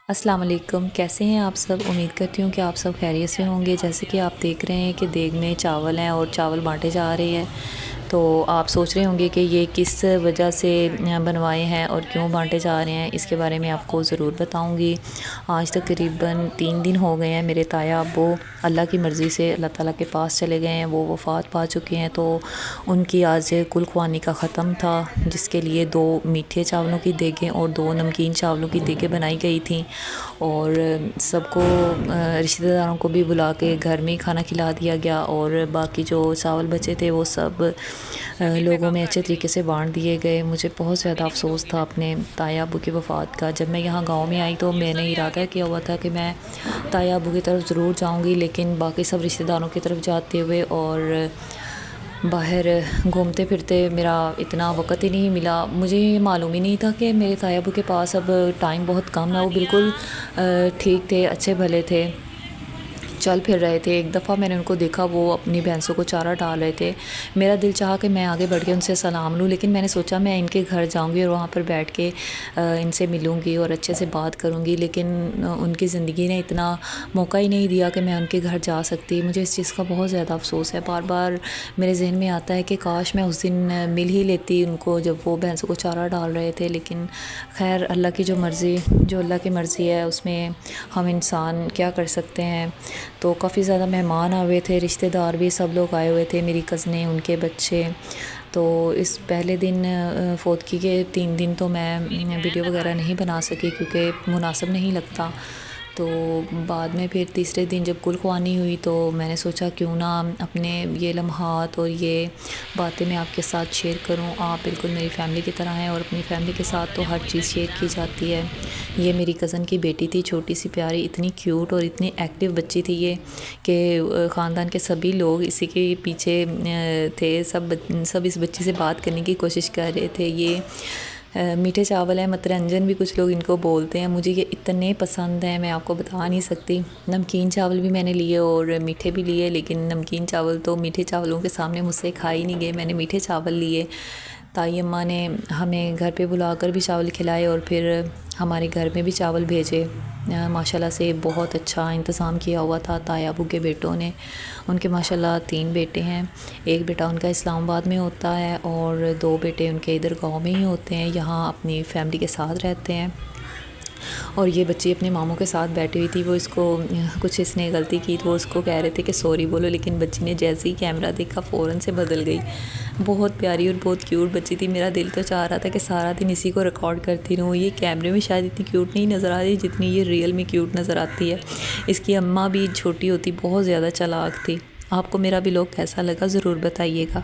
السلام علیکم، کیسے ہیں آپ سب؟ امید کرتی ہوں کہ آپ سب خیریت سے ہوں گے۔ جیسے کہ آپ دیکھ رہے ہیں کہ دیگ میں چاول ہیں اور چاول بانٹے جا رہے ہیں، تو آپ سوچ رہے ہوں گے کہ یہ کس وجہ سے بنوائے ہیں اور کیوں بانٹے جا رہے ہیں۔ اس کے بارے میں آپ کو ضرور بتاؤں گی۔ آج تقریباً 3 دن ہو گئے ہیں میرے تایا ابو اللہ کی مرضی سے اللہ تعالیٰ کے پاس چلے گئے ہیں، وہ وفات پا چکے ہیں۔ تو ان کی آج کل خوانی کا ختم تھا، جس کے لیے 2 میٹھے چاولوں کی دیگیں اور 2 نمکین چاولوں کی دیگیں بنائی گئی تھیں، اور سب کو رشتہ داروں کو بھی بلا کے گھر میں ہی کھانا کھلا دیا گیا، اور باقی جو چاول بچے تھے وہ سب لوگوں میں اچھے طریقے سے بانٹ دیے گئے۔ مجھے بہت زیادہ افسوس تھا اپنے تایا ابو کی وفات کا۔ جب میں یہاں گاؤں میں آئی تو میں نے ارادہ کیا ہوا تھا کہ میں تایا ابو کی طرف ضرور جاؤں گی، لیکن باقی سب رشتہ داروں کی طرف جاتے ہوئے اور باہر گھومتے پھرتے میرا اتنا وقت ہی نہیں ملا۔ مجھے یہ معلوم ہی نہیں تھا کہ میرے تایا ابو کے پاس اب ٹائم بہت کم ہے۔ وہ بالکل ٹھیک تھے، اچھے بھلے تھے، چل پھر رہے تھے۔ ایک دفعہ میں نے ان کو دیکھا، وہ اپنی بھینسوں کو چارہ ڈال رہے تھے۔ میرا دل چاہا کہ میں آگے بڑھ کے ان سے سلام لوں، لیکن میں نے سوچا میں ان کے گھر جاؤں گی اور وہاں پر بیٹھ کے ان سے ملوں گی اور اچھے سے بات کروں گی، لیکن ان کی زندگی نے اتنا موقع ہی نہیں دیا کہ میں ان کے گھر جا سکتی۔ مجھے اس چیز کا بہت زیادہ افسوس ہے۔ بار بار میرے ذہن میں آتا ہے کہ کاش میں اس دن مل ہی لیتی ان کو جب وہ بھینسوں کو چارہ ڈال رہے تھے، لیکن خیر اللہ کی جو مرضی، جو اللہ کی مرضی ہے اس میں ہم انسان کیا کر سکتے ہیں۔ تو کافی زیادہ مہمان آئے ہوئے تھے، رشتہ دار بھی سب لوگ آئے ہوئے تھے، میری کزنیں، ان کے بچے۔ تو اس پہلے دن فوتگی کے 3 دن تو میں ویڈیو وغیرہ نہیں بنا سکی کیونکہ مناسب نہیں لگتا۔ تو بعد میں پھر تیسرے دن جب کل خوانی ہوئی تو میں نے سوچا کیوں نہ اپنے یہ لمحات اور یہ باتیں میں آپ کے ساتھ شیئر کروں۔ آپ بالکل میری فیملی کی طرح ہیں، اور اپنی فیملی کے ساتھ تو ہر چیز شیئر کی جاتی ہے۔ یہ میری کزن کی بیٹی تھی، چھوٹی سی پیاری، اتنی کیوٹ اور اتنی ایکٹیو بچی تھی یہ کہ خاندان کے سبھی لوگ اسی کے پیچھے تھے۔ سب اس بچی سے بات کرنے کی کوشش کر رہے تھے۔ یہ میٹھے چاول ہیں، مترنجن بھی کچھ لوگ ان کو بولتے ہیں، مجھے یہ اتنے پسند ہیں میں آپ کو بتا نہیں سکتی۔ نمکین چاول بھی میں نے لیے اور میٹھے بھی لیے، لیکن نمکین چاول تو میٹھے چاولوں کے سامنے مجھ سے کھا ہی نہیں گئے۔ میں نے میٹھے چاول لیے۔ تائی اماں نے ہمیں گھر پہ بلا کر بھی چاول کھلائے اور پھر ہمارے گھر میں بھی چاول بھیجے۔ ماشاءاللہ سے بہت اچھا انتظام کیا ہوا تھا تایا ابو کے بیٹوں نے۔ ان کے ماشاءاللہ 3 بیٹے ہیں، ایک بیٹا ان کا اسلام آباد میں ہوتا ہے اور 2 بیٹے ان کے ادھر گاؤں میں ہی ہوتے ہیں، یہاں اپنی فیملی کے ساتھ رہتے ہیں۔ اور یہ بچی اپنے ماموں کے ساتھ بیٹھی ہوئی تھی، وہ اس کو کچھ اس نے غلطی کی تو وہ اس کو کہہ رہے تھے کہ سوری بولو، لیکن بچی نے جیسے ہی کیمرہ دیکھا فوراً سے بدل گئی۔ بہت پیاری اور بہت کیوٹ بچی تھی۔ میرا دل تو چاہ رہا تھا کہ سارا دن اسی کو ریکارڈ کرتی رہوں۔ یہ کیمرے میں شاید اتنی کیوٹ نہیں نظر آ رہی جتنی یہ ریئل میں کیوٹ نظر آتی ہے۔ اس کی اماں بھی چھوٹی ہوتی بہت زیادہ چالاک تھی۔ آپ کو میرا ولاگ کیسا لگا ضرور بتائیے گا۔